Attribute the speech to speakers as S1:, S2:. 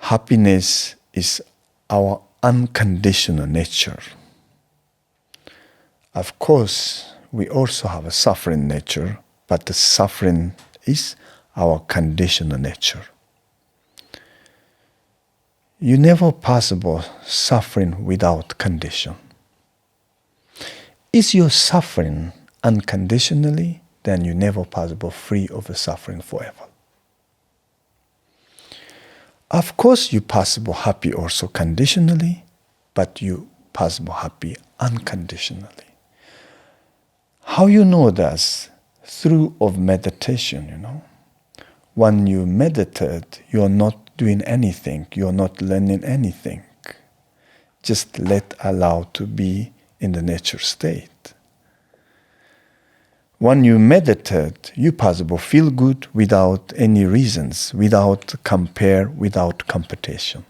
S1: happiness is our unconditional nature. Of course, we also have a suffering nature, but the suffering is our conditional nature. You never possible suffering without condition. Is your suffering unconditionally, then you never possible free of the suffering forever. Of course, you possible happy also conditionally, but you possible happy unconditionally. How you know that? Through of meditation, When you meditate, you are not doing anything, you are not learning anything. Just allow to be in the nature state. When you meditate, you possible feel good without any reasons, without compare, without competition.